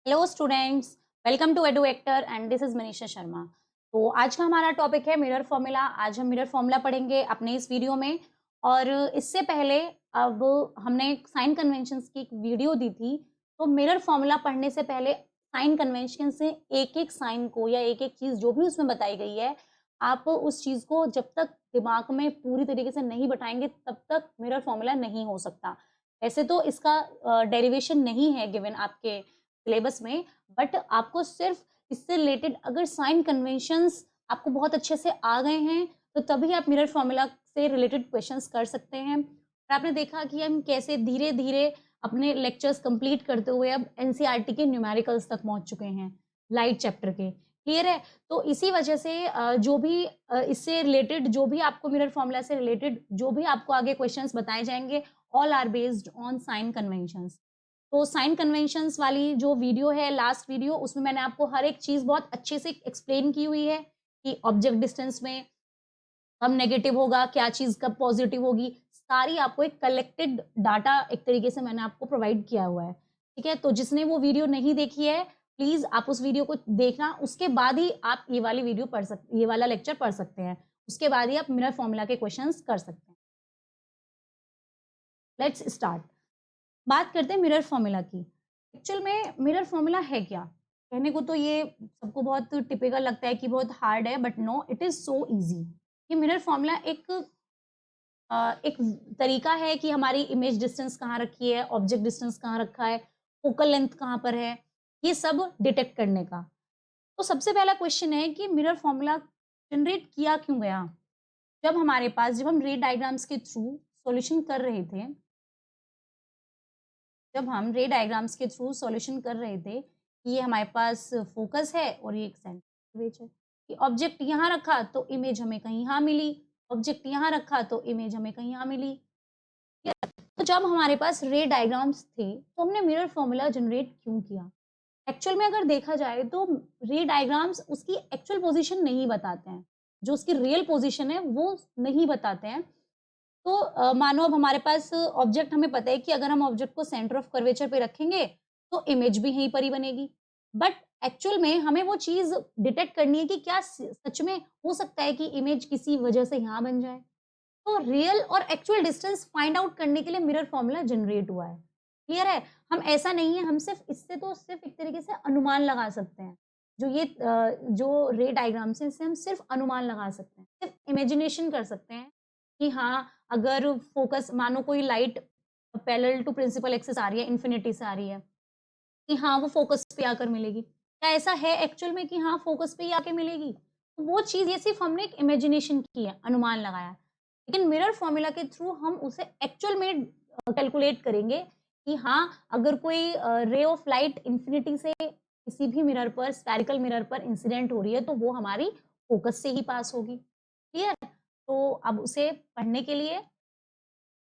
Hello students, welcome to Eduvector and this is Manisha Sharma. तो आज का हमारा टॉपिक है मिरर फॉर्मूला। आज हम मिरर फॉर्मूला पढ़ेंगे अपने इस वीडियो में। और इससे पहले अब हमने साइन कन्वेंशंस की एक वीडियो दी थी। तो मिरर फॉर्मूला पढ़ने से पहले साइन कन्वेंशन से एक एक साइन को या एक एक चीज़ जो भी उसमें बताई गई है, आप उस चीज़ को जब तक दिमाग में पूरी तरीके से नहीं बैठाएंगे तब तक मिरर फॉर्मूला नहीं हो सकता। वैसे तो इसका डेरिवेशन नहीं है गिवन आपके सिलेबस में, बट आपको सिर्फ इससे रिलेटेड अगर साइन कन्वेंशंस आपको बहुत अच्छे से आ गए हैं तो तभी आप मिरर फॉर्मूला से रिलेटेड क्वेश्चंस कर सकते हैं। और आपने देखा कि हम कैसे धीरे धीरे अपने लेक्चर्स कंप्लीट करते हुए अब एनसीईआरटी के न्यूमेरिकल्स तक पहुंच चुके हैं, लाइट चैप्टर के। क्लियर है? तो इसी वजह से जो भी इससे रिलेटेड जो भी आपको मिरर फॉर्मूला से रिलेटेड जो भी आपको आगे क्वेश्चंस बताए जाएंगे, all are based on sign conventions. तो साइन कन्वेंशंस वाली जो वीडियो है, लास्ट वीडियो, उसमें मैंने आपको हर एक चीज़ बहुत अच्छे से एक्सप्लेन की हुई है कि ऑब्जेक्ट डिस्टेंस में कब नेगेटिव होगा, क्या चीज़ कब पॉजिटिव होगी। सारी आपको एक कलेक्टेड डाटा एक तरीके से मैंने आपको प्रोवाइड किया हुआ है। ठीक है? तो जिसने वो वीडियो नहीं देखी है, प्लीज़ आप उस वीडियो को देखना, उसके बाद ही आप ये वाला लेक्चर पढ़ सकते हैं। उसके बाद ही आप मिरर फॉर्मूला के क्वेश्चंस कर सकते हैं। Let's start. बात करते हैं मिरर फॉर्मूला की। एक्चुअल में मिरर फॉर्मूला है क्या? कहने को तो ये सबको बहुत टिपिकल लगता है कि बहुत हार्ड है, but no, it is so easy. ये मिरर फॉर्मूला एक तरीका है कि हमारी इमेज डिस्टेंस कहाँ रखी है, ऑब्जेक्ट डिस्टेंस कहाँ रखा है, फोकल लेंथ कहाँ पर है, ये सब डिटेक्ट करने का। तो सबसे पहला क्वेश्चन है कि मिरर फॉर्मूला जनरेट किया क्यों गया? जब हम रे डायग्राम्स के थ्रू सॉल्यूशन कर रहे थे, जब हम रे डायग्राम्स के थ्रू सॉल्यूशन कर रहे थे कि ये हमारे पास फोकस है और ये एक सेंटर इमेज है, कि ऑब्जेक्ट यहाँ रखा तो इमेज हमें कहीं यहाँ मिली, ऑब्जेक्ट यहाँ रखा तो इमेज हमें कहीं यहाँ मिली। तो जब हमारे पास रे डायग्राम्स थे तो हमने मिरर फॉर्मूला जनरेट क्यों किया? एक्चुअल में अगर देखा जाए तो रे डायग्राम्स उसकी एक्चुअल पोजीशन नहीं बताते हैं, जो उसकी रियल पोजीशन है वो नहीं बताते हैं। तो मानो अब हमारे पास ऑब्जेक्ट, हमें पता है कि अगर हम ऑब्जेक्ट को सेंटर ऑफ कर्वेचर पे रखेंगे तो इमेज भी यहीं पर ही बनेगी। बट एक्चुअल में हमें वो चीज़ डिटेक्ट करनी है कि क्या सच में हो सकता है कि इमेज किसी वजह से यहाँ बन जाए। तो रियल और एक्चुअल डिस्टेंस फाइंड आउट करने के लिए मिरर फॉर्मूला जनरेट हुआ है। क्लियर है? हम ऐसा नहीं है, हम सिर्फ इससे तो सिर्फ एक तरीके से अनुमान लगा सकते हैं। जो रे डायग्राम्स हैं, इससे हम सिर्फ अनुमान लगा सकते हैं, सिर्फ इमेजिनेशन कर सकते हैं कि हाँ, अगर फोकस मानो कोई light parallel to principal axis आ रही है, इन्फिनिटी से आ रही है, कि हाँ, वो फ़ोकस पे आकर मिलेगी। क्या ऐसा है एक्चुअल में कि हाँ, फ़ोकस पे ही आके मिलेगी? तो वो चीज़, ये सिर्फ़ हमने एक इमेजिनेशन की है, अनुमान लगाया है। लेकिन मिरर फ़ॉर्मूला के थ्रू हम उसे एक्चुअल में कैलकुलेट करेंगे कि हाँ, अगर कोई रे ऑफ लाइट इन्फिनिटी से किसी भी मिरर पर, स्फेरिकल मिरर पर इंसिडेंट हो रही है, तो वो हमारी फ़ोकस से ही पास होगी। क्लियर? तो अब उसे पढ़ने के लिए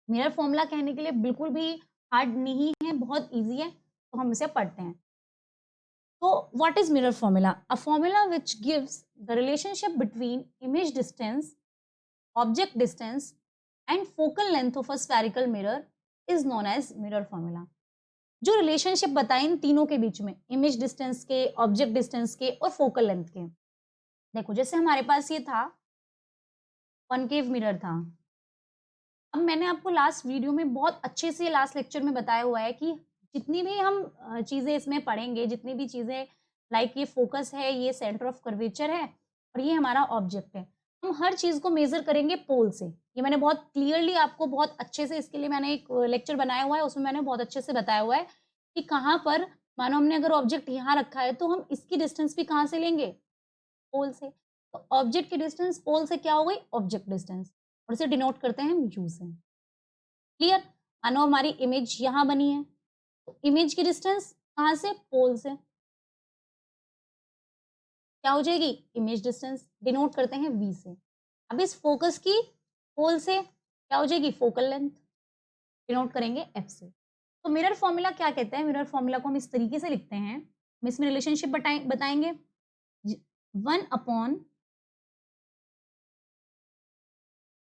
मिरर फ़ॉर्मूला कहने के लिए बिल्कुल भी हार्ड नहीं है, बहुत ईज़ी है, तो हम इसे पढ़ते हैं। So, what is mirror formula? A formula which gives the relationship between image distance, object distance, and focal length of a spherical mirror is known as mirror formula. जो रिलेशनशिप बताए इन तीनों के बीच में, इमेज डिस्टेंस के, object distance के और focal length के। देखो, जैसे हमारे पास ये था, कॉनकेव मिरर था। अब मैंने आपको लास्ट वीडियो में बहुत अच्छे से लास्ट लेक्चर में बताया हुआ है कि जितनी भी हम चीज़ें इसमें पढ़ेंगे, जितनी भी चीज़ें, लाइक ये फोकस है, ये सेंटर ऑफ कर्वेचर है और ये हमारा ऑब्जेक्ट है, हम हर चीज़ को मेज़र करेंगे पोल से। ये मैंने बहुत क्लियरली आपको बहुत अच्छे से, इसके लिए मैंने एक लेक्चर बनाया हुआ है, उसमें मैंने बहुत अच्छे से बताया हुआ है कि कहाँ पर, मानो हमने अगर ऑब्जेक्ट यहाँ रखा है तो हम इसकी डिस्टेंस भी कहाँ से लेंगे? पोल से। तो ऑब्जेक्ट की डिस्टेंस पोल से क्या हो गई? ऑब्जेक्ट डिस्टेंस, और इसे डिनोट करते हैं हम यू से। क्लियर? मानो हमारी इमेज यहाँ बनी है, तो इमेज की डिस्टेंस कहाँ से? पोल से। क्या हो जाएगी? इमेज डिस्टेंस, डिनोट करते हैं वी से। अब इस फोकस की पोल से क्या हो जाएगी? फोकल लेंथ, डिनोट करेंगे एफ से। तो मिरर फॉर्मूला क्या कहते हैं? मिरर फॉर्मूला को हम इस तरीके से लिखते हैं, हम इसमें रिलेशनशिप बताएंगे, 1 upon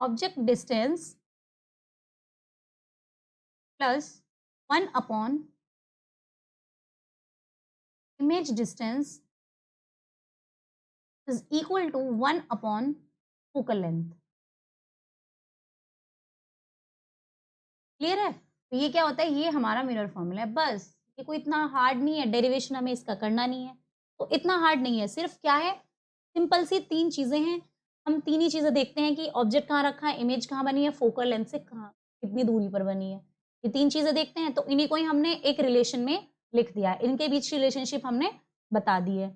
object distance plus 1 upon image distance is equal to 1 upon focal length. Clear है? तो ये क्या होता है, ये हमारा मिरर फॉर्मूला है बस। ये कोई इतना हार्ड नहीं है, डेरिवेशन हमें इसका करना नहीं है, तो इतना हार्ड नहीं है। सिर्फ क्या है, सिंपल सी 3 चीज़ें हैं। हम 3 ही चीज़ें देखते हैं कि ऑब्जेक्ट कहाँ रखा है, इमेज कहाँ बनी है, फोकल लेंथ से कहाँ कितनी दूरी पर बनी है। ये 3 चीज़ें देखते हैं, तो इन्हीं को ही हमने एक रिलेशन में लिख दिया है। इनके बीच रिलेशनशिप हमने बता दी है।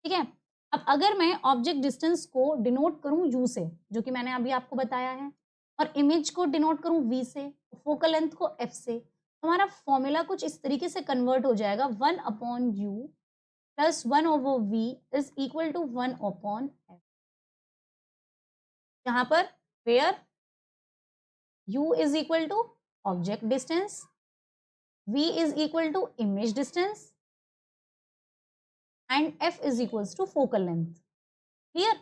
ठीक है? अब अगर मैं ऑब्जेक्ट डिस्टेंस को डिनोट करूँ यू से, जो कि मैंने अभी आपको बताया है, और इमेज को डिनोट करूँ वी से, फोकल लेंथ को एफ से, हमारा फॉर्मूला कुछ इस तरीके से कन्वर्ट हो जाएगा, 1 upon you plus 1 over V is equal to 1 upon F, जहां पर where U is equal to object distance, v is equal to image distance and f is equals to focal length. Clear?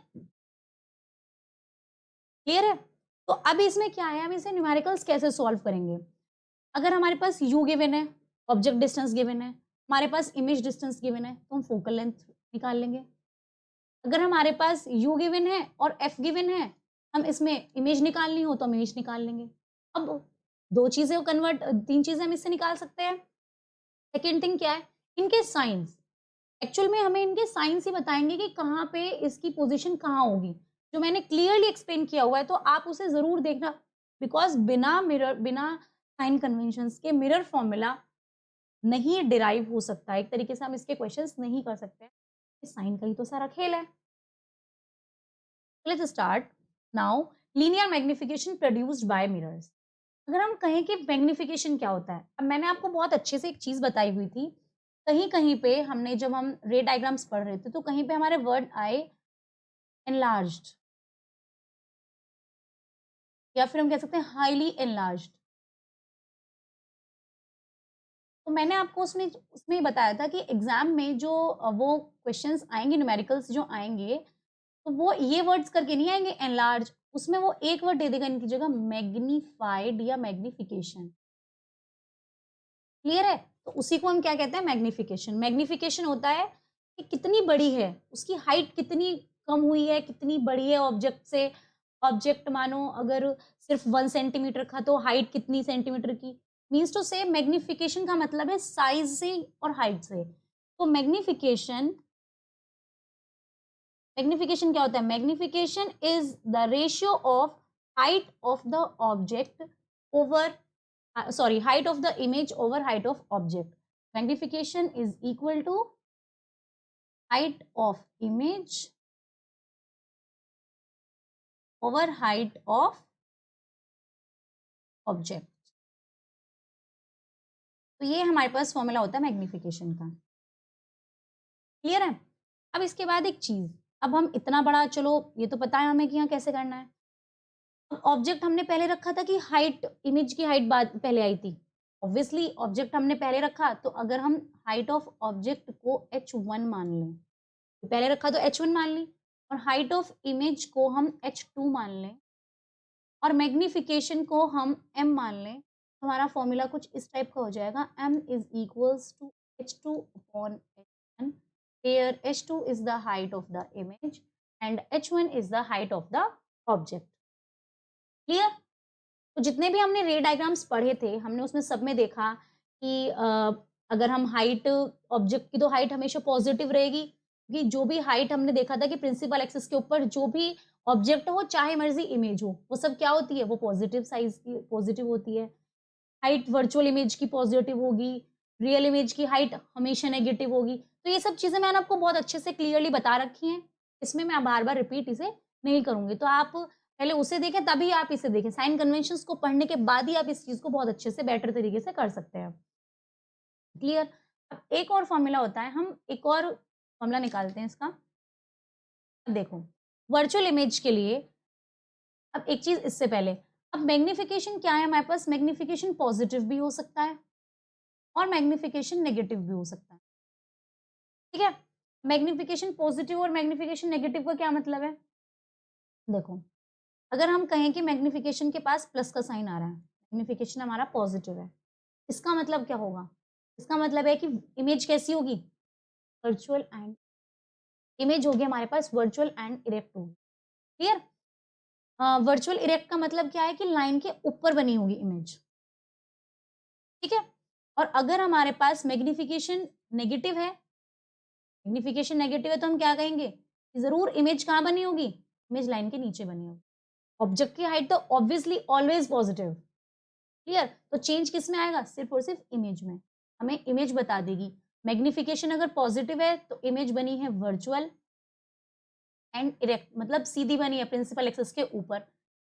Clear है? तो अब इसमें क्या है, हम इसे न्यूमेरिकल्स कैसे सॉल्व करेंगे? अगर हमारे पास u गिवन है, ऑब्जेक्ट डिस्टेंस गिवन है, हमारे पास इमेज डिस्टेंस गिवन है, तो हम फोकल लेंथ निकाल लेंगे। अगर हमारे पास u गिवन है और f गिवन है, हम इसमें इमेज निकालनी हो तो हम इमेज निकाल लेंगे। अब 2 चीजें को कन्वर्ट, 3 चीजें हम इससे निकाल सकते हैं। सेकेंड थिंग क्या है, इनके साइंस। एक्चुअल में हमें इनके साइंस ही बताएंगे कि कहाँ पे इसकी पोजीशन कहाँ होगी, जो मैंने क्लियरली एक्सप्लेन किया हुआ है, तो आप उसे जरूर देखना, बिकॉज बिना साइन कन्वेंशंस के मिरर फॉर्मूला नहीं डिराइव हो सकता। एक तरीके से हम इसके क्वेश्चंस नहीं कर सकते, साइन का ही तो सारा खेल है। Let's start now. Linear magnification produced bye mirrors. अगर हम कहें कि मैग्निफिकेशन क्या होता है, अब मैंने आपको बहुत अच्छे से एक चीज बताई हुई थी, कहीं कहीं पे हमने जब हम रे डायग्राम्स पढ़ रहे थे, तो कहीं पे हमारे वर्ड आए एनलार्ज्ड, या फिर हम कह सकते हैं हाईली एनलार्ज्ड। तो मैंने आपको उसमें उसमें ही बताया था कि एग्जाम में जो वो क्वेश्चंस आएंगे, न्यूमेरिकल्स जो आएंगे, तो वो ये वर्ड्स करके नहीं आएंगे एनलार्ज, उसमें वो एक वर्ड दे देगा इनकी जगह, मैग्नीफाइड या मैग्निफिकेशन। क्लियर है? तो उसी को हम क्या कहते हैं, मैग्निफिकेशन। मैग्निफिकेशन होता है कि कितनी बड़ी है, उसकी हाइट कितनी कम हुई है, कितनी बड़ी है ऑब्जेक्ट से। ऑब्जेक्ट मानो अगर सिर्फ 1 सेंटीमीटर का, तो हाइट कितनी सेंटीमीटर की। मीन्स टू से मैग्निफिकेशन का मतलब है साइज से और हाइट से। तो मैग्निफिकेशन मैग्निफिकेशन क्या होता है, magnification is the ratio of height of the object over, sorry, height of the image over height of object. Magnification is equal to height of image over height of object. तो ये हमारे पास formula होता है magnification का। Clear है? अब इसके बाद एक चीज, अब हम इतना बड़ा, चलो ये तो पता है हमें कि यहाँ कैसे करना है। अब ऑब्जेक्ट हमने पहले रखा था कि हाइट, इमेज की हाइट बाद पहले आई थी। ऑब्वियसली ऑब्जेक्ट हमने पहले रखा, तो अगर हम हाइट ऑफ ऑब्जेक्ट को h1 मान लें, तो पहले रखा तो h1 मान ली, और हाइट ऑफ इमेज को हम h2 मान लें, और मैग्निफिकेशन को हम m मान लें, तो हमारा फॉर्मूला कुछ इस टाइप का हो जाएगा, m is equals to h2 upon h1, where h2 is the height of the image and h1 is the height of the object. Clear? तो जितने भी हमने रे डायग्राम्स पढ़े थे, हमने उसमें सब में देखा कि अगर हम हाइट, ऑब्जेक्ट की तो हाइट हमेशा पॉजिटिव रहेगी, कि जो भी हाइट हमने देखा था कि प्रिंसिपल एक्सिस के ऊपर जो भी ऑब्जेक्ट हो, चाहे मर्जी इमेज हो, वो सब क्या होती है, वो पॉजिटिव साइज की पॉजिटिव होती है। हाइट वर्चुअल इमेज की पॉजिटिव होगी, रियल इमेज की हाइट हमेशा नेगेटिव होगी। तो ये सब चीजें मैंने आपको बहुत अच्छे से क्लियरली बता रखी हैं, इसमें मैं बार बार रिपीट इसे नहीं करूंगी। तो आप पहले उसे देखें, तभी आप इसे देखें। साइन कन्वेंशंस को पढ़ने के बाद ही आप इस चीज को बहुत अच्छे से, बेटर तरीके से कर सकते हैं। क्लियर? अब एक और फॉर्मूला होता है, हम एक और फॉर्मूला निकालते हैं इसका। देखो, वर्चुअल इमेज के लिए, अब एक चीज इससे पहले, अब मैग्निफिकेशन क्या है हमारे पास, मैग्निफिकेशन पॉजिटिव भी हो सकता है और मैग्निफिकेशन नेगेटिव भी हो सकता है। ठीक है? मैग्निफिकेशन पॉजिटिव और मैग्निफिकेशन नेगेटिव का क्या मतलब है? देखो, अगर हम कहें कि मैग्निफिकेशन के पास प्लस का साइन आ रहा है, मैग्निफिकेशन हमारा पॉजिटिव है, इसका मतलब क्या होगा, इसका मतलब है कि इमेज कैसी होगी, वर्चुअल एंड इमेज होगी हमारे पास वर्चुअल एंड इरेक्ट होगी। क्लियर? वर्चुअल इरेक्ट का मतलब क्या है कि लाइन के ऊपर बनी होगी इमेज। ठीक है? और अगर हमारे पास मैग्निफिकेशन नेगेटिव है, मैग्निफिकेशन नेगेटिव है तो हम क्या कहेंगे कि जरूर इमेज कहाँ बनी होगी, इमेज लाइन के नीचे बनी होगी। ऑब्जेक्ट की हाइट तो ऑब्वियसली ऑलवेज पॉजिटिव। क्लियर? तो चेंज किस में आएगा? सिर्फ और सिर्फ इमेज में। हमें इमेज बता देगी। मैग्निफिकेशन अगर पॉजिटिव है तो इमेज बनी है वर्चुअल एंड इरेक्ट, मतलब सीधी बनी है प्रिंसिपल एक्सिस के ऊपर।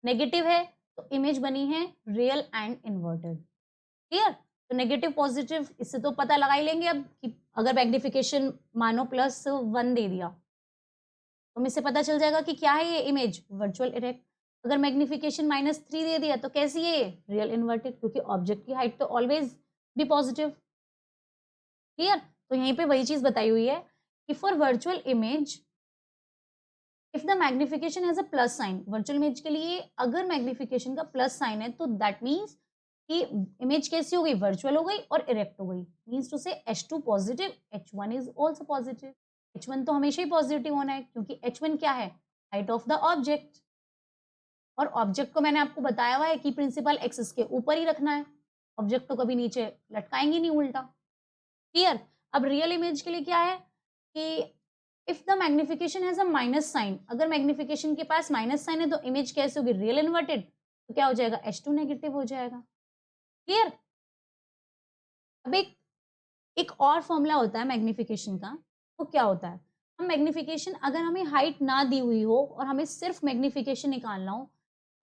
नेगेटिव है तो इमेज बनी है रियल एंड इन्वर्टेड। क्लियर? तो नेगेटिव पॉजिटिव इससे तो पता लगा ही लेंगे अब कि अगर मैग्निफिकेशन मानो +1 दे दिया तो हमें इससे पता चल जाएगा कि क्या है ये इमेज, वर्चुअल इरेक्ट। अगर मैग्निफिकेशन -3 दे दिया तो कैसी है ये, रियल इन्वर्टेड, क्योंकि ऑब्जेक्ट की हाइट तो ऑलवेज भी पॉजिटिव। क्लियर? तो यहीं पे वही चीज बताई हुई है कि for virtual image if the magnification has a plus sign, virtual image के लिए अगर मैग्निफिकेशन का प्लस साइन है तो दैट मीन्स कि इमेज कैसी हो गई, वर्चुअल हो गई और इरेक्ट हो गई। मीन्स टू से H2 positive, H1 is also positive. H1 तो हमेशा ही पॉजिटिव होना है क्योंकि H1 क्या है, हाइट ऑफ द ऑब्जेक्ट। और ऑब्जेक्ट को मैंने आपको बताया हुआ है कि प्रिंसिपल एक्सिस के ऊपर ही रखना है, ऑब्जेक्ट को कभी नीचे लटकाएंगे नहीं उल्टा। क्लियर? अब रियल इमेज के लिए क्या है कि if the magnification has a minus sign, अगर मैग्निफिकेशन के पास माइनस साइन है तो इमेज कैसे होगी, रियल इन्वर्टेड, तो क्या हो जाएगा, H2 नेगेटिव हो जाएगा। क्लियर? अब एक और फॉर्मूला होता है मैग्निफिकेशन का, वो क्या होता है, हम मैग्निफिकेशन अगर हमें हाइट ना दी हुई हो और हमें सिर्फ मैग्निफिकेशन निकालना हो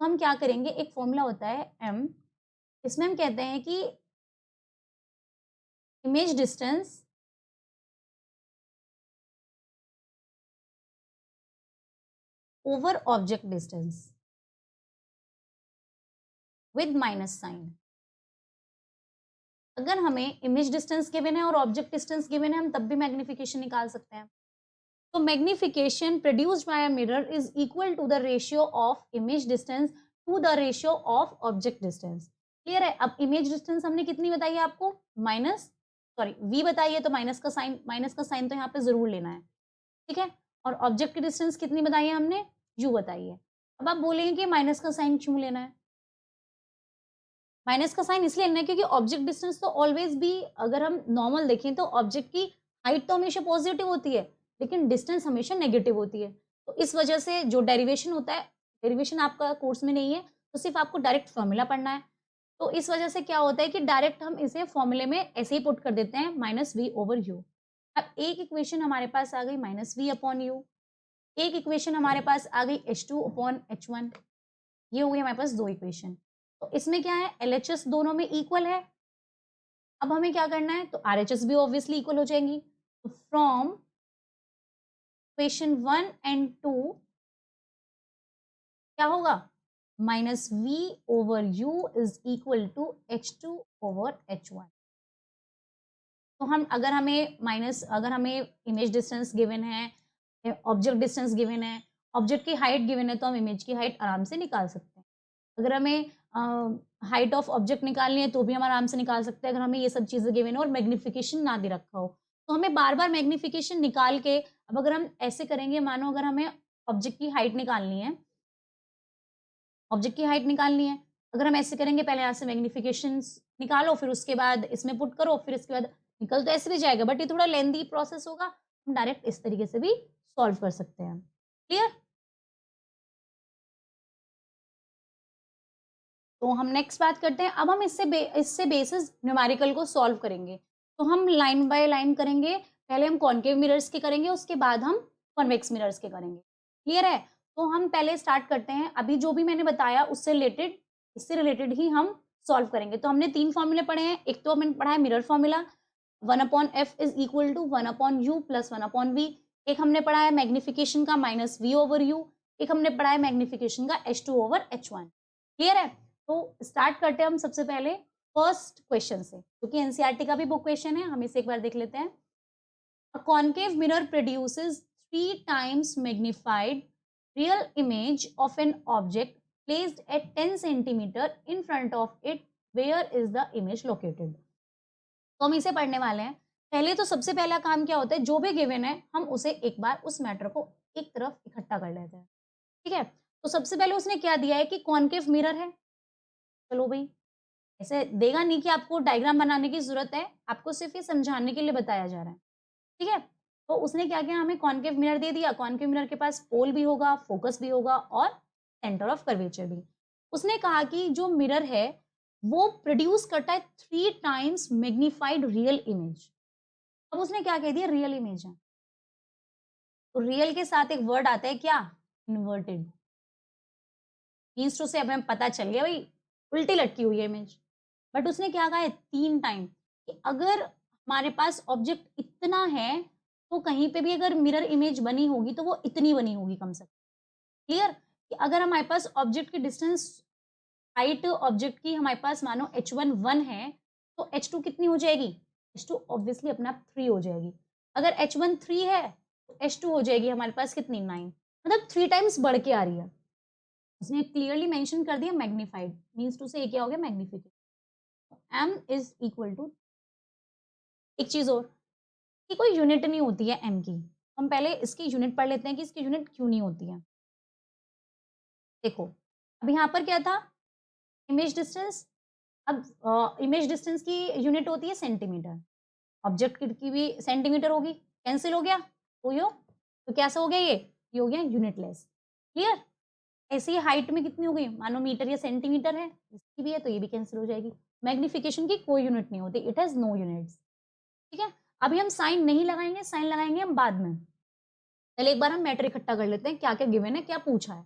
तो हम क्या करेंगे, एक फॉर्मूला होता है m, इसमें हम कहते हैं कि image distance over object distance with minus sign. अगर हमें इमेज डिस्टेंस गिवन है और ऑब्जेक्ट डिस्टेंस गिवन है हम तब भी मैग्निफिकेशन निकाल सकते हैं। तो magnification produced by a mirror is equal to the ratio of image distance to the ratio of object distance. Clear है? अब इमेज डिस्टेंस हमने कितनी बताई है आपको, v बताई है, तो माइनस का साइन तो यहाँ पे जरूर लेना है। ठीक है? और ऑब्जेक्ट की डिस्टेंस कितनी बताई है हमने, u बताई है। अब आप बोलेंगे कि माइनस का साइन क्यों लेना है, माइनस का साइन इसलिए लेना है क्योंकि ऑब्जेक्ट डिस्टेंस तो ऑलवेज भी, अगर हम नॉर्मल देखें तो ऑब्जेक्ट की हाइट तो हमेशा पॉजिटिव होती है लेकिन डिस्टेंस हमेशा नेगेटिव होती है। तो इस वजह से जो डेरिवेशन होता है, डेरिवेशन आपका कोर्स में नहीं है तो सिर्फ आपको डायरेक्ट फॉर्मूला पढ़ना है। तो इस वजह से क्या होता है कि डायरेक्ट हम इसे फॉर्मूले में ऐसे ही पुट कर देते हैं -v/u। अब एक इक्वेशन हमारे पास आ गई -v/u, एक इक्वेशन हमारे पास आ गई H2/H1। ये हो गई हमारे पास दो इक्वेशन। तो इसमें क्या है, LHS दोनों में इक्वल है। अब हमें क्या करना है, तो RHS भी ऑब्वियसली इक्वल हो जाएंगी। तो फ्रॉम इक्वेशन 1 एंड 2 क्या होगा, -v/u is equal to H2/H1। तो हम अगर हमें इमेज डिस्टेंस गिवन है, ऑब्जेक्ट डिस्टेंस गिवन है, ऑब्जेक्ट की हाइट गिवन है तो हम इमेज की हाइट आराम से निकाल सकते हैं। अगर हमें हाइट ऑफ ऑब्जेक्ट निकालनी है तो भी हम आराम से निकाल सकते हैं अगर हमें ये सब चीज़ें गिवन है और मैग्निफिकेशन ना दे रखा हो। तो हमें बार-बार मैग्निफिकेशन निकाल के, अब अगर हम ऐसे करेंगे, मानो अगर हमें ऑब्जेक्ट की हाइट निकालनी है, अगर हम ऐसे करेंगे, पहले यहाँ से मैग्निफिकेशंस निकालो फिर उसके बाद इसमें पुट करो, फिर इसके बाद निकल तो ऐसे भी जाएगा बट ये थोड़ा लेंदी प्रोसेस होगा। हम डायरेक्ट इस तरीके से भी सॉल्व कर सकते हैं। क्लियर? तो हम नेक्स्ट बात करते हैं। अब हम इससे बेसिस न्यूमेरिकल को सॉल्व करेंगे। तो हम लाइन बाय लाइन करेंगे। पहले हम कॉन्केव मिरर्स के करेंगे, उसके बाद हम कॉन्वेक्स मिरर्स के करेंगे। क्लियर है? तो हम पहले स्टार्ट करते हैं। अभी जो भी मैंने बताया इससे रिलेटेड ही हम सॉल्व करेंगे। तो हमने 3 फॉर्मूले पढ़े हैं। एक तो हमने पढ़ा है mirror formula, 1/f is equal to 1/u plus 1/v। एक हमने पढ़ा है मैग्निफिकेशन का -v/u। एक हमने पढ़ा है मैग्निफिकेशन का H2/H1। क्लियर है? तो स्टार्ट करते हैं हम सबसे पहले फर्स्ट क्वेश्चन से, क्योंकि एनसीईआरटी का भी बुक क्वेश्चन है, हम इसे एक बार देख लेते हैं। A concave mirror produces 3 times magnified real image of an object placed at 10 centimeter in front of it. Where is the image located? तो हम इसे पढ़ने वाले हैं। पहले तो सबसे पहला काम क्या होता है, जो भी गिवन है हम उसे एक बार उस मैटर को एक तरफ इकट्ठा कर लेते हैं, ठीक है। तो सबसे पहले उसने क्या दिया है कि कॉनकेव मिरर है। चलो भाई, ऐसे देगा नहीं कि आपको डायग्राम बनाने की जरूरत है, आपको सिर्फ ये समझाने के लिए बताया जा रहा है, ठीक है। तो उसने क्या किया, हमें कॉनकेव मिरर दे दिया। कॉनकेव मिरर के पास पोल भी होगा, फोकस भी होगा और सेंटर ऑफ कर्वेचर भी। उसने कहा कि जो मिरर है वो प्रोड्यूस करता है 3 टाइम्स मैग्नीफाइड रियल इमेज। अब उसने क्या कह दिया, रियल इमेज है, तो रियल के साथ एक वर्ड आता है क्या, इन्वर्टेड। मीन्स टू से अब हमें पता चल गया भाई उल्टी लटकी हुई है इमेज। बट उसने क्या कहा है, 3 टाइम, कि अगर हमारे पास ऑब्जेक्ट इतना है तो कहीं पे भी अगर मिरर इमेज बनी होगी तो वो इतनी बनी होगी कम से कम। क्लियर, कि अगर हमारे पास ऑब्जेक्ट की डिस्टेंस, हाइट ऑब्जेक्ट की हमारे पास मानो h1 1 है, तो h2 कितनी हो जाएगी, h2 ऑब्वियसली अपने आप 3 हो जाएगी। अगर h1 3 है तो h2 हो जाएगी हमारे पास कितनी, 9, मतलब 3 टाइम्स बढ़ के आ रही है। उसने क्लियरली मेंशन कर दिया मैग्नीफाइड, मींस टू से ये क्या हो गया, magnification. m is equal to, एक चीज और, कि कोई यूनिट नहीं होती है m की। हम पहले इसकी यूनिट पढ़ लेते हैं कि इसकी यूनिट क्यों नहीं होती है। देखो, अब यहाँ पर क्या था, इमेज डिस्टेंस। अब इमेज डिस्टेंस की यूनिट होती है सेंटीमीटर, ऑब्जेक्ट की भी सेंटीमीटर होगी, कैंसिल हो गया तो यो, तो कैसा हो गया ये हो गया यूनिटलेस। क्लियर, ऐसे ही हाइट में कितनी हो गई, मानो मीटर या सेंटीमीटर है, इसकी भी है तो ये भी कैंसिल हो जाएगी। मैग्निफिकेशन की कोई यूनिट नहीं होती, इट हैज नो यूनिट्स, ठीक है। अभी हम साइन नहीं लगाएंगे, साइन लगाएंगे हम बाद में। पहले एक बार हम मैटर इकट्ठा कर लेते हैं, क्या क्या गिवन है, क्या पूछा है।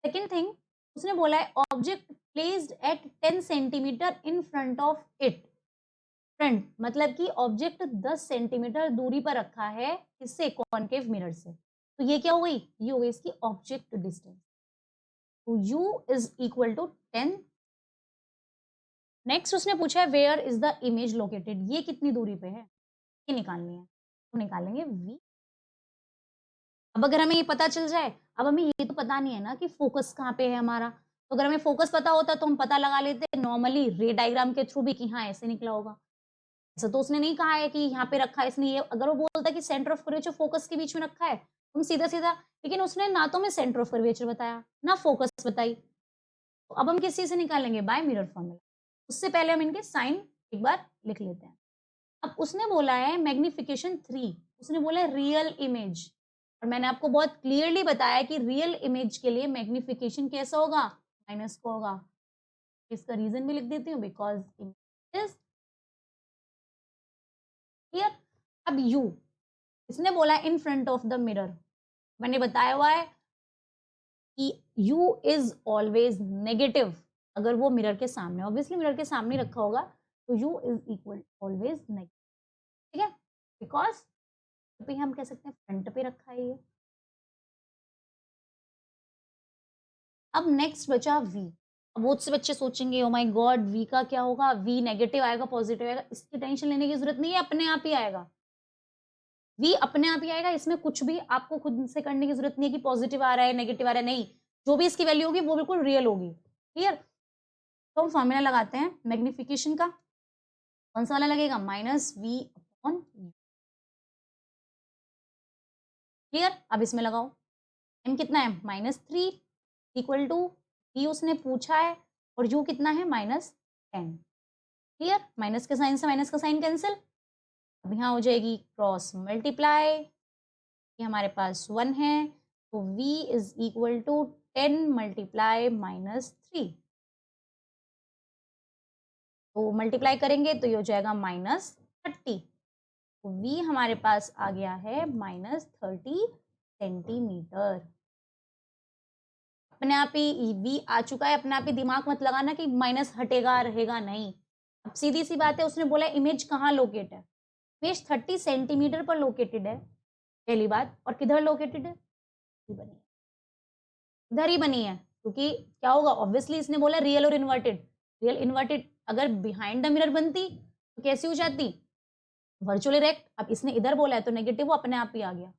सेकेंड थिंग, उसने बोला है object placed at 10 centimetre in front of it. Front मतलब कि ऑब्जेक्ट 10 सेंटीमीटर दूरी पर रखा है, इससे कॉनकेव मिरर से। तो ये क्या हो गई, ये हो गई इसकी ऑब्जेक्ट डिस्टेंस। तो u is equal to 10। Next उसने पूछा है where is the image located, ये कितनी दूरी पे है, ये निकालनी है, तो निकालेंगे v। अब अगर हमें ये पता चल जाए, अब हमें ये तो पता नहीं है ना कि फोकस कहाँ पे है हमारा, तो अगर हमें फोकस पता होता तो हम पता लगा लेते नॉर्मली रे डायग्राम के थ्रू भी कि हाँ ऐसे निकला होगा। ऐसा तो उसने नहीं कहा है कि यहाँ पे रखा है इसने, ये अगर वो बोलता कि सेंटर ऑफ कर्वेचर फोकस के बीच में रखा है तुम सीधा सीधा, लेकिन उसने ना तो हमें सेंटर ऑफ कर्वेचर बताया ना फोकस बताई, तो अब हम किस चीज से निकालेंगे, बाय मिरर फॉर्मूला। उससे पहले हम इनके साइन एक बार लिख लेते हैं। अब उसने बोला है मैग्निफिकेशन 3, उसने बोला है रियल इमेज, और मैंने आपको बहुत क्लियरली बताया कि रियल इमेज के लिए मैग्निफिकेशन कैसा होगा, माइनस को होगा। इसका रीजन भी लिख देती हूँ, बिकॉज इमेज इज क्लियर। अब यू, इसने बोला इन फ्रंट ऑफ द मिरर, मैंने बताया हुआ है कि यू इज ऑलवेज नेगेटिव अगर वो मिरर के सामने, ऑब्वियसली मिरर के सामने रखा होगा तो you is equal always negative, ठीक है, बिकॉज पे हम कह सकते हैं फ्रंट पे रखा है ये। अब नेक्स्ट बचा वी। अब बहुत से बच्चे सोचेंगे ओ माय गॉड वी का क्या होगा, वी नेगेटिव आएगा पॉजिटिव आएगा, इसकी टेंशन लेने की जरूरत नहीं है, अपने आप ही आएगा, वी अपने आप ही आएगा, इसमें कुछ भी आपको खुद से करने की जरूरत नहीं है कि पॉजिटिव आ रहा है नेगेटिव आ रहा है, नहीं, जो भी इसकी वैल्यू होगी वो बिल्कुल रियल होगी। क्लियर, तो हम फॉर्मूला लगाते हैं मैग्निफिकेशन का, कौन सा वाला लगेगा, minus V upon U. Clear, अब इसमें लगाओ, एम कितना है -3 इक्वल टू वी उसने पूछा है और यू कितना है -10। क्लियर, माइनस के साइन से माइनस का साइन कैंसिल, अब यहाँ हो जाएगी क्रॉस मल्टीप्लाई, ये हमारे पास 1 है, तो v is equal to 10 multiply -3, तो मल्टीप्लाई करेंगे तो ये हो जाएगा -30, तो v हमारे पास आ गया है -30 सेंटीमीटर। अपने आप ही v आ चुका है, अपने आप ही दिमाग मत लगाना कि माइनस हटेगा रहेगा, नहीं। अब सीधी सी बात है, उसने बोला इमेज कहाँ लोकेट है, इमेज 30 सेंटीमीटर पर लोकेटेड है, पहली बात, और किधर लोकेटेड है, इधर ही बनी है, क्योंकि क्या होगा, ऑब्वियसली इसने बोला रियल और इन्वर्टेड, रियल इन्वर्टेड अगर बिहाइंड द मिरर बनती तो कैसी हो जाती, वर्चुअली रेक्ट। अब इसने इधर बोला है तो नेगेटिव वो अपने आप ही आ गया।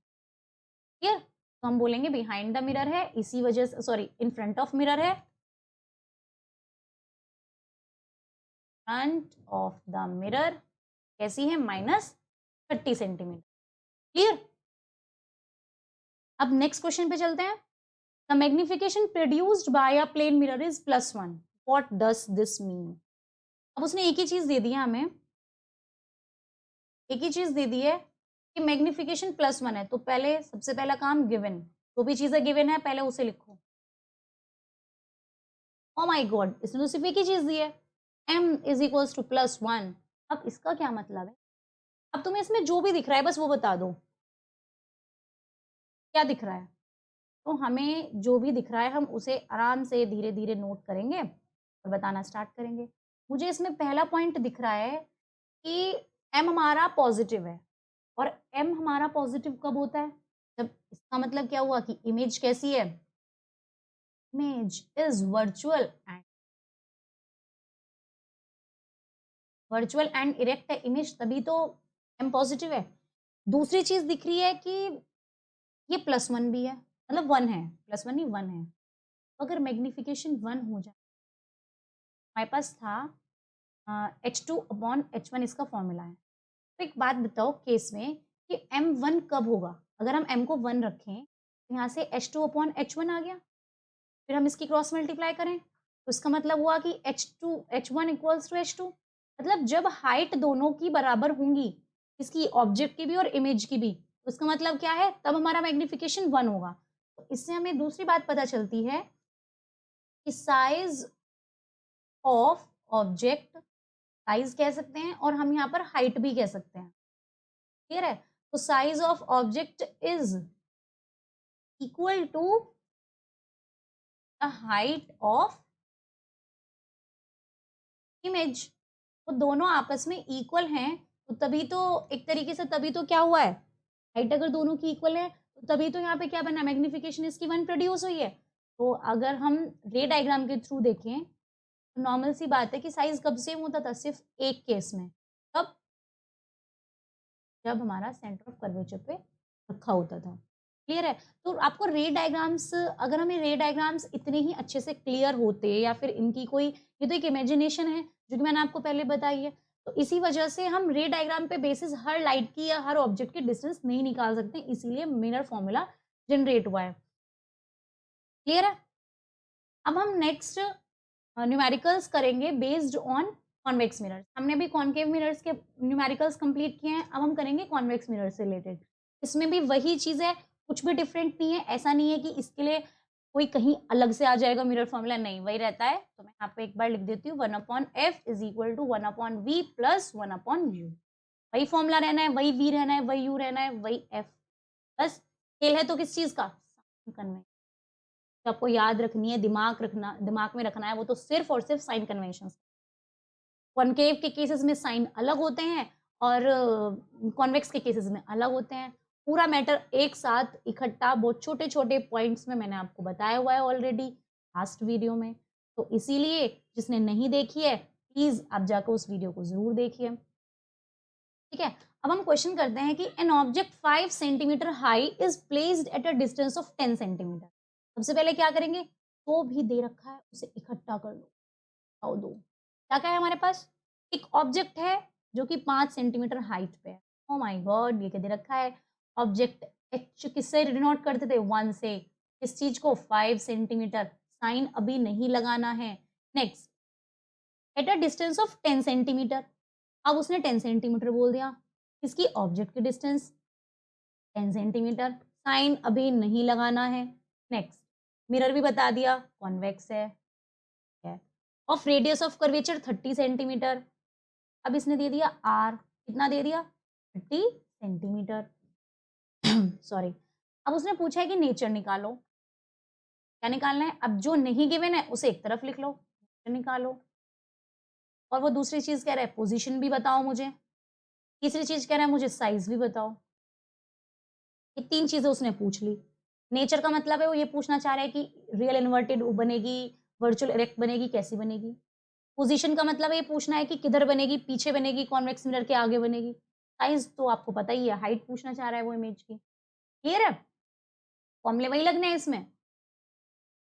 क्लियर, तो हम बोलेंगे बिहाइंड द मिरर है, इसी वजह से, sorry in front of mirror है, फ्रंट ऑफ द मिरर कैसी है, -30 30 सेंटीमीटर। क्लियर? अब नेक्स्ट क्वेश्चन पे चलते हैं। The magnification produced by a plane mirror is +1, what does this mean? अब उसने एक ही चीज दे दी है हमें, एक ही चीज दे दी है कि मैग्निफिकेशन +1 है, तो पहले सबसे पहला काम गिवन, जो भी चीजें गिवन है पहले उसे लिखो। ओ माय गॉड, इसने तो सिर्फ एक ही चीज दी है, m इज इक्वल्स टू +1। अब इसका क्या मतलब है? अब तुम्हें इसमें जो भी दिख रहा है बस वो बता दो, क्या दिख रहा है? तो हमें जो भी दिख रहा है हम उसे आराम से धीरे धीरे नोट करेंगे और बताना स्टार्ट करेंगे। मुझे इसमें पहला पॉइंट दिख रहा है कि m हमारा पॉजिटिव है, और m हमारा पॉजिटिव कब होता है? जब, इसका मतलब क्या हुआ कि इमेज कैसी है? Image is virtual and erect है इमेज, तभी तो m पॉजिटिव है। दूसरी चीज दिख रही है कि ये +1 भी है, मतलब 1 है, +1 नहीं 1 है। अगर मैग्निफिकेशन 1 हो जाए, हमारे पास था H2/H1 इसका फॉर्मूला है। तो एक बात बताओ केस में कि m1 कब होगा? अगर हम m को 1 रखें तो यहाँ से H2/H1 आ गया, फिर हम इसकी क्रॉस मल्टीप्लाई करें तो इसका मतलब हुआ कि H1 इक्वल्स टू H2। मतलब जब हाइट दोनों की बराबर होंगी, इसकी ऑब्जेक्ट की भी और इमेज की भी, तो इसका मतलब क्या है? तब हमारा मैग्निफिकेशन 1 होगा। तो इससे हमें दूसरी बात पता चलती है कि साइज ऑफ ऑब्जेक्ट, साइज कह सकते हैं और हम यहाँ पर हाइट भी कह सकते हैं। क्लियर है? तो size of object is equal to the height of image. तो दोनों आपस में इक्वल हैं, तो तभी तो एक तरीके से, तभी तो क्या हुआ है, हाइट अगर दोनों की इक्वल है तो तभी तो यहाँ पे क्या बना, मैग्निफिकेशन इसकी 1 प्रोड्यूस हुई है। तो अगर हम रे डायग्राम के थ्रू देखें तो नॉर्मल सी बात है कि साइज कब सेम होता था? सिर्फ एक केस में, तब जब हमारा सेंटर ऑफ कर्वेचर पे रखा होता था। क्लियर है? तो आपको रे डायग्राम्स, अगर हमें रे डायग्राम्स इतने ही अच्छे से क्लियर होते, या फिर इनकी कोई, ये तो एक इमेजिनेशन है जो कि मैंने आपको पहले बताई है, तो इसी वजह से हम रे डायग्राम पे बेसिस हर लाइट की या हर ऑब्जेक्ट की डिस्टेंस नहीं निकाल सकते, इसीलिए मिरर फॉर्मूला जनरेट हुआ है। क्लियर है? अब हम नेक्स्ट न्यूमेरिकल्स करेंगे बेस्ड ऑन कॉन्वेक्स मिरर्स। हमने भी कॉन्केव मिरर्स के न्यूमेरिकल्स कंप्लीट किए हैं, अब हम करेंगे कॉन्वेक्स मिरर से रिलेटेड। इसमें भी वही चीज़ है, कुछ भी डिफरेंट नहीं है। ऐसा नहीं है कि इसके लिए कोई कहीं अलग से आ जाएगा मिरर फॉर्मूला, नहीं, वही रहता है। तो मैं यहाँ पे एक बार लिख देती हूँ, 1/f is equal to 1/v plus 1/u। वही फॉर्मूला रहना है, वही v रहना है, वही u रहना है, वही f। बस खेल है तो किस चीज़ का, कन्वेंशन। जो आपको याद रखनी है, दिमाग में रखना है, वो तो सिर्फ और सिर्फ साइन कन्वेंशन। कॉनकेव के केसेस में साइन अलग होते हैं और कॉन्वेक्स के केसेस में अलग होते हैं। पूरा मैटर एक साथ इकट्ठा बहुत छोटे छोटे पॉइंट्स में मैंने आपको बताया हुआ है ऑलरेडी लास्ट वीडियो में। तो इसीलिए जिसने नहीं देखी है प्लीज आप जाकर उस वीडियो को जरूर देखिए। ठीक है, अब हम क्वेश्चन करते हैं कि an object 5 centimetre high is placed at a distance of 10 centimetre. सबसे पहले क्या करेंगे, तो भी दे रखा है उसे इकट्ठा कर लो, आओ दो। क्या क्या है हमारे पास, एक ऑब्जेक्ट है जो कि 5 सेंटीमीटर हाइट पे है। ओ माय गॉड, ये क्या दे रखा है, ऑब्जेक्ट एच किससे डिनोट करते थे, 1 से। इस चीज को 5 सेंटीमीटर, साइन अभी नहीं लगाना है। Next, at a distance of 10 centimetre. अब उसने 10 सेंटीमीटर बोल दिया, इसकी ऑब्जेक्ट की डिस्टेंस 10 सेंटीमीटर, साइन अभी नहीं लगाना है। नेक्स्ट, मिरर भी बता दिया कॉन्वेक्स है, of radius of curvature 30 centimetre. अब इसने दे दिया आर, कितना दे दिया, 30 सेंटीमीटर। सॉरी। अब उसने पूछा है कि नेचर निकालो, क्या निकालना है, अब जो नहीं गिवन है उसे एक तरफ लिख लो, नेचर निकालो। और वो दूसरी चीज कह रहा है पोजीशन भी बताओ मुझे, तीसरी चीज कह रहा है मुझे साइज भी बताओ। ये 3 चीजें उसने पूछ ली। नेचर का मतलब है वो ये पूछना चाह रहा है कि रियल इन्वर्टेड बनेगी, वर्चुअल इरेक्ट बनेगी, कैसी बनेगी। पोजीशन का मतलब है ये पूछना है कि किधर बनेगी, पीछे बनेगी, कॉन्वेक्स मिरर के आगे बनेगी। साइज तो आपको पता ही है, हाइट पूछना चाह रहा है वो इमेज की। क्लियर है? फॉर्मूले वही लगने हैं इसमें।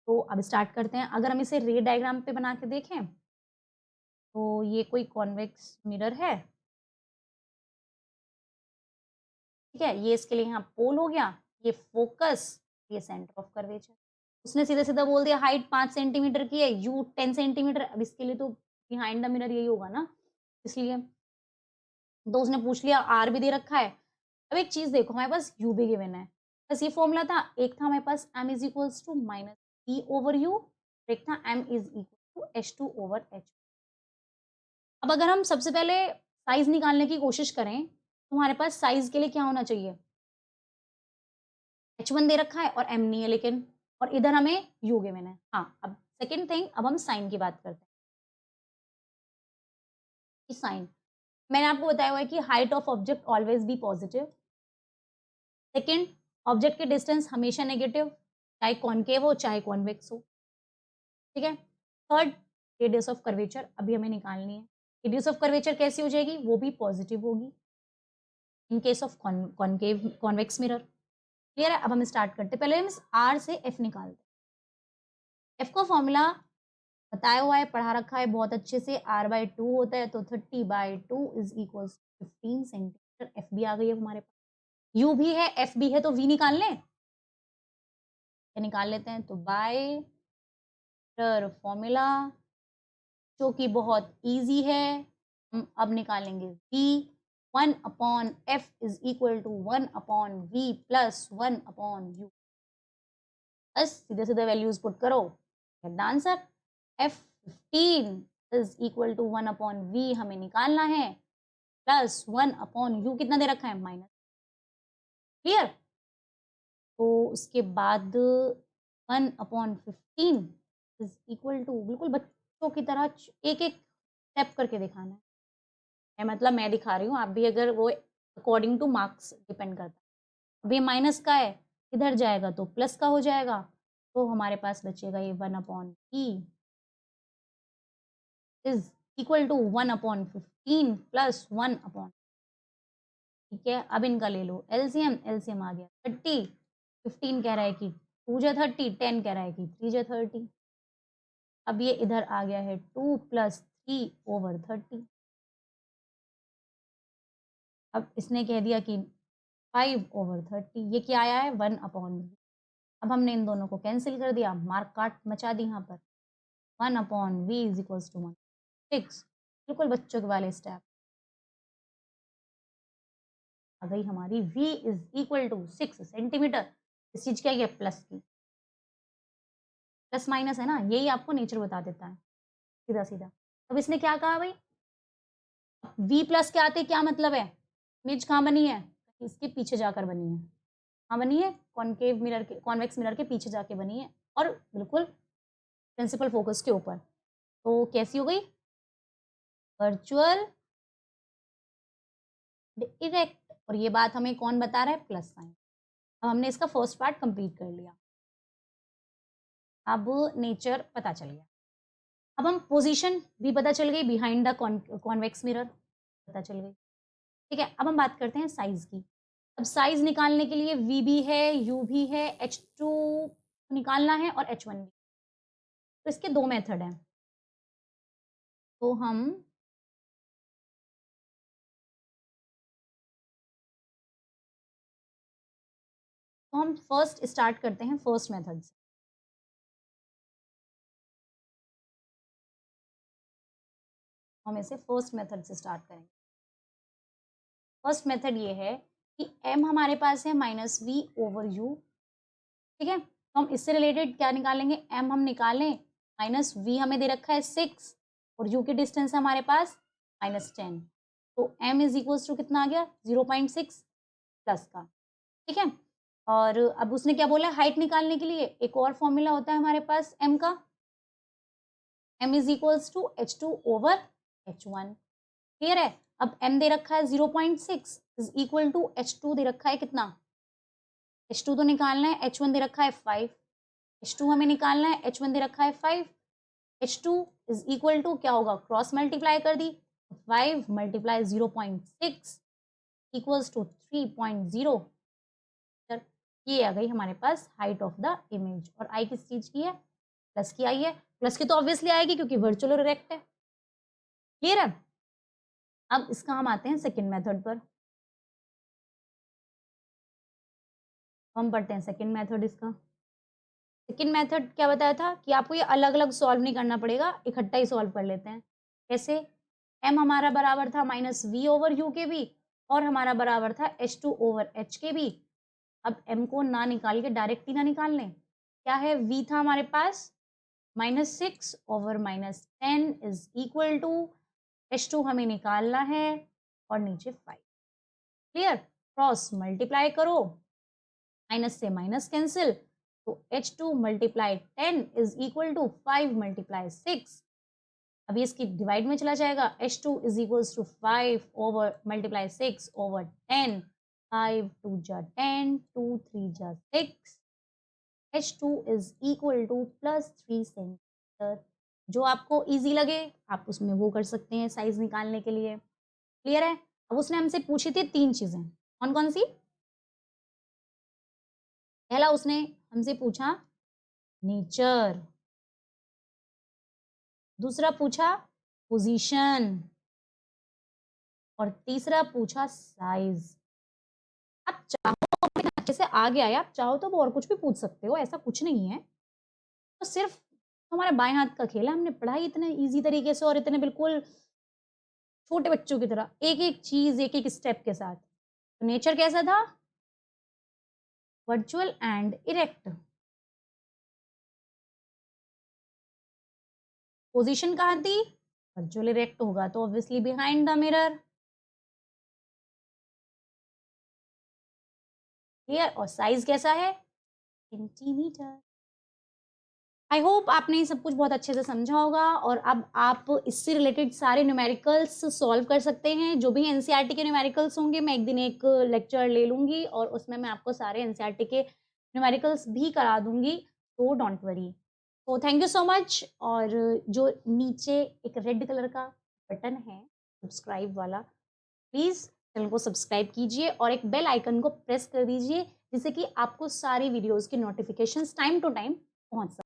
तो अब स्टार्ट करते हैं। अगर हम इसे रे डायग्राम पे बना के देखें तो ये कोई कॉन्वेक्स मिरर है, ठीक है, ये इसके लिए यहाँ पोल हो गया, ये फोकस, ये सेंटर ऑफ कर्वेचर। उसने सीधा-सीधा बोल दिया हाइट 5 सेंटीमीटर की है, यू 10 सेंटीमीटर, अब इसके लिए तो बिहाइंड द मिरर यही होगा ना, इसलिए तो उसने पूछ लिया आर भी दे रखा है। अब एक चीज़ देखो हमारे पास यू भी गिवन है, बस ये फॉर्मूला था, एक था हमारे पास m is equals to minus E over U, एक था m is equal to H two over H. अब अगर हम सबसे पहले साइज़ निकालने की कोशिश करें, तो हमारे पास साइज़ के लिए क्या होना चाहिए? h1 दे रखा है और m नहीं है लेकिन, और इधर हमें u गिवन है। हाँ, अब सेकंड थिंग, अब हम साइन की बात करते हैं। कि साइन, मैंने आपको बताया हुआ है कि height of object always be positive. Second, object के डिस्टेंस हमेशा नेगेटिव, चाहे कॉनकेव हो चाहे कॉन्वेक्स हो, ठीक है। थर्ड, रेडियस ऑफ कर्वेचर अभी हमें निकालनी है। रेडियस ऑफ कर्वेचर कैसी हो जाएगी? वो भी पॉजिटिव होगी in case of concave convex mirror. Clear है? अब हम स्टार्ट करते हैं, पहले हम आर से एफ निकालते हैं। एफ का फॉर्मूला बताया हुआ है, पढ़ा रखा है बहुत अच्छे से, r/2 होता है, तो 30/2 इज इक्वल 15 सेंटीमीटर। एफ भी आ गई है हमारे पास, u भी है, एफ भी है, तो v निकाल लें, निकाल लेते हैं। तो बाय फॉर्मूला जो कि बहुत इजी है, हम अब निकालेंगे v, 1/f is equal to 1/v plus 1/u। बस सीधे सीधे वैल्यूज पुट करो, get the answer. f15 is equal to 1/v हमें निकालना है, प्लस 1/u कितना दे रखा है? माइनस। क्लियर? तो उसके बाद 1/15 इज इक्वल टू, बिल्कुल बच्चों की तरह एक एक स्टेप करके दिखाना है। मतलब मैं दिखा रही हूँ, आप भी अगर वो अकॉर्डिंग टू मार्क्स डिपेंड करता है। अब ये माइनस का है, इधर जाएगा तो प्लस का हो जाएगा, तो हमारे पास बचेगा ये 1/e is equal to 1/15 plus 1/, ठीक है। अब इनका ले लो एलसीएम, एलसीएम आ गया 30, 15 कह रहा है कि 2 जा 30, 10 कह रहा है कि 3 जा 30। अब ये इधर आ गया है 2 प्लस 3/30। अब इसने कह दिया कि 5/30, ये क्या आया है? 1/v। अब हमने इन दोनों को कैंसिल कर दिया, मार्क काट मचा दी यहाँ पर, 1/v इज इक्वल्स टू 1, 6। बिल्कुल बच्चों के वाले स्टेप आ गई हमारी, v is equal to 6 centimetre. इस चीज क्या है? प्लस की, प्लस माइनस है ना, यही आपको नेचर बता देता है सीधा सीधा। अब इसने क्या कहा भाई? v प्लस के आते क्या मतलब है? इमेज कहाँ बनी है? इसके पीछे जाकर बनी है। कहाँ बनी है? कॉनकेव मिरर के, कॉन्वेक्स मिरर के पीछे जाके बनी है, और बिल्कुल प्रिंसिपल फोकस के ऊपर। तो कैसी हो गई? Virtual erect. और ये बात हमें कौन बता रहा है? Plus sign. अब हमने इसका फर्स्ट पार्ट कंप्लीट कर लिया, अब नेचर पता चल गया। अब हम पोजीशन भी पता चल गई, बिहाइंड द कॉन्वेक्स मिरर पता चल गई, ठीक है। अब हम बात करते हैं साइज की। अब साइज निकालने के लिए v भी है, u भी है, h2 निकालना है और h1 भी। तो इसके दो मेथड हैं, तो हम फर्स्ट स्टार्ट करते हैं फर्स्ट मेथड से। हम इसे फर्स्ट मेथड से स्टार्ट करेंगे। फर्स्ट मेथड ये है कि m हमारे पास है -v/u, ठीक है। तो हम इससे रिलेटेड क्या निकालेंगे? m हम निकालें, -v हमें दे रखा है 6 और u की डिस्टेंस है हमारे पास -10, तो m इज इक्वल्स टू कितना आ गया? 0.6 प्लस का, ठीक है। और अब उसने क्या बोला? हाइट निकालने के लिए एक और फॉर्मूला होता है हमारे पास m का, m is equals to h2/h1। Clear है? अब m दे रखा है 0.6 इज इक्वल टू h2 दे रखा है कितना? h2 तो निकालना है, h1 दे रखा है 5, h2 हमें निकालना है, h1 दे रखा है 5, h2 इज इक्वल टू क्या होगा? क्रॉस मल्टीप्लाई कर दी, 5 मल्टीप्लाई 0.6 इक्वल्स टू 3.0। ये आ गई हमारे पास हाइट ऑफ द इमेज। और आई किस चीज की है? प्लस की आई है। प्लस की तो ऑब्वियसली आएगी क्योंकि वर्चुअल और इरेक्ट है। क्लियर है? अब इसका हम आते हैं सेकंड मेथड पर। हम पढ़ते हैं सेकंड मेथड इसका। सेकंड मेथड क्या बताया था कि आपको ये अलग अलग सॉल्व नहीं करना पड़ेगा, इकट्ठा ही सॉल्व कर लेते हैं। कैसे? m हमारा बराबर था माइनस वी ओवर यू के भी और हमारा बराबर था एच टू ओवर एच के भी। अब m को ना निकाल के डायरेक्ट ही ना निकाल लें। क्या है? v था हमारे पास -6 over -10 is equal to H2 हमें निकालना है और नीचे 5। क्लियर? क्रॉस मल्टीप्लाई करो, माइनस से माइनस कैंसिल, तो H2 multiply 10 is equal to 5 multiply 6। अभी इसकी डिवाइड में चला जाएगा, H2 is equals to 5 over multiply 6 over 10, 5 2 जा 10, 2 3 जा 6, H2 is equal to +3 centimetre. जो आपको इजी लगे आप उसमें वो कर सकते हैं साइज निकालने के लिए। क्लियर है? अब उसने हमसे पूछी थी 3 चीजें, कौन कौन सी? पहला उसने हमसे पूछा नेचर, दूसरा पूछा पोजीशन और तीसरा पूछा साइज। आप चाहो अपने अच्छे से आ गया है, आप चाहो तो वो और कुछ भी पूछ सकते हो, ऐसा कुछ नहीं है। तो सिर्फ हमारे बाएं हाथ का खेल है। हमने पढ़ाई इतने इजी तरीके से और इतने बिल्कुल छोटे बच्चों की तरह एक एक चीज एक एक स्टेप के साथ। तो नेचर कैसा था? Virtual and erect. पोजीशन कहाँ थी? वर्चुअल इरेक्ट होगा तो obviously behind the mirror. Clear? और साइज कैसा है? सेंटीमीटर। आई होप आपने ये सब कुछ बहुत अच्छे से समझा होगा और अब आप इससे रिलेटेड सारे न्यूमेरिकल्स सॉल्व कर सकते हैं। जो भी एनसीईआरटी के न्यूमेरिकल्स होंगे मैं एक दिन एक लेक्चर ले लूंगी और उसमें मैं आपको सारे एनसीईआरटी के न्यूमेरिकल्स भी करा दूंगी, तो डोंट वरी। तो थैंक यू सो मच। और जो नीचे एक रेड कलर का बटन है सब्सक्राइब वाला, प्लीज़ चैनल को सब्सक्राइब कीजिए और एक बेल आइकन को प्रेस कर दीजिए जिससे कि आपको सारी वीडियोस की नोटिफिकेशंस टाइम टू टाइम पहुंच सके।